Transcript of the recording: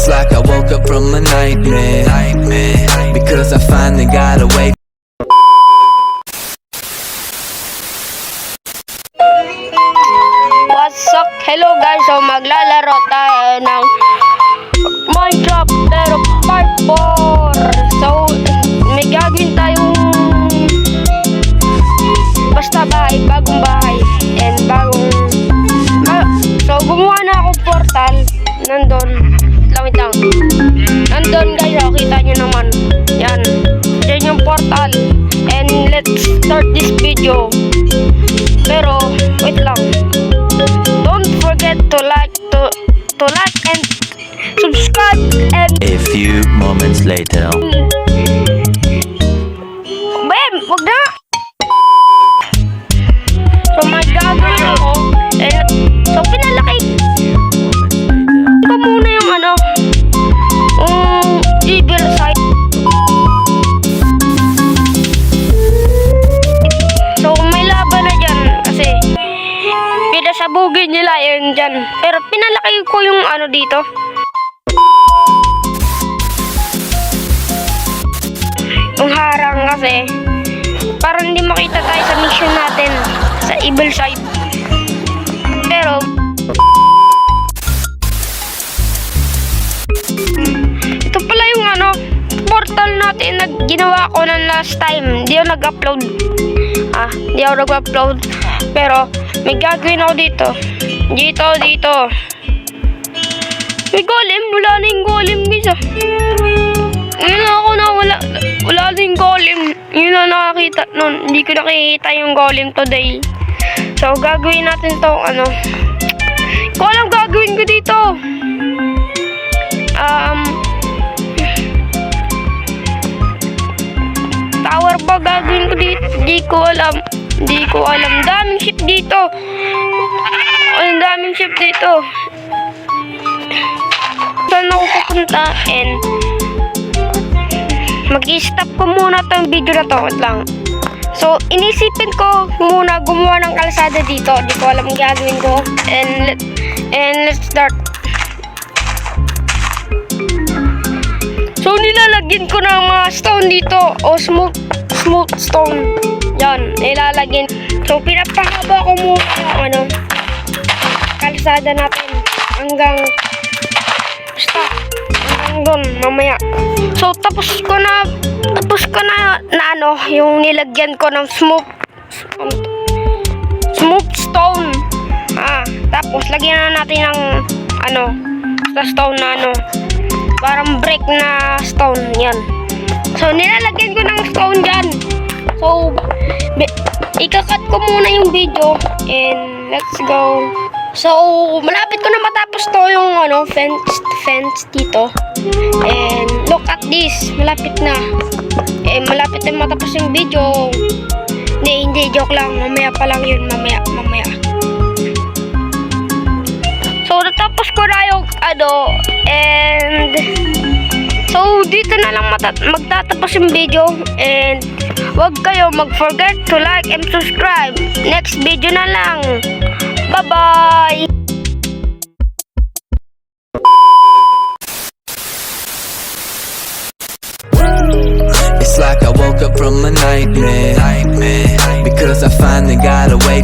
It's like I woke up from a nightmare, because I finally got away. What's up? Hello guys, so maglalaro tayo ng Minecraft pero part 4. So may gagawin tayong basta bahay, bagong bahay and so gumawa na ako portal. Nandun guys, oh, kita nyo naman yan, yan yung portal. And let's start this video. Pero wait lang, don't forget to like and subscribe. And a few moments later. Bem, wag na. So mag-gagawin ako and so pinalaki ko muna yung evil side. So may laban na dyan kasi pinasabugin nila yun dyan. Pero pinalaki ko yung dito. Yung harang kasi para hindi makita tayo sa mission natin sa evil side. Pero ito pala yung portal natin na ginawa ko ng last time. Hindi ako nag-upload. Hindi ako nag-upload. Pero may gagawin ako dito. Dito. May golem. Wala na yung golem guys. Ngayon ako na wala na yung golem. Yun na nakakita nun. Hindi ko nakikita yung golem today. So gagawin natin to kung alam gagawin ko dito. Tower ba gagawin ko dito? Di ko alam. Daming ship dito. Ang daming ship dito. Saan ako pupunta? And mag-i-stop ko muna tong video na to. Wait lang. So inisipin ko muna gumawa ng kalsada dito. Di ko alam ang gagawin ko. And let's start. So nilalagyan ko ng mga stone dito o smooth stone. Yan, nilalagyan. So pinapahaba ko muna yung kalsada natin hanggang doon mamaya. So tapos ko na yung nilagyan ko ng smooth stone. Tapos lagyan na natin ng stone na parang brick na stone, yan. So nilalagyan ko ng stone dyan. So ikakat ko muna yung video and let's go. So malapit ko na matapos to yung fence dito. And look at this, malapit na. Malapit na matapos yung video. Hindi, joke lang. Mamaya pa lang yun, mamaya. So natapos ko na yung and so dito na lang magtatapos yung video. And wag kayo mag-forget to like and subscribe. Next video na lang. Bye-bye! It's like I woke up from a nightmare, because I finally got away.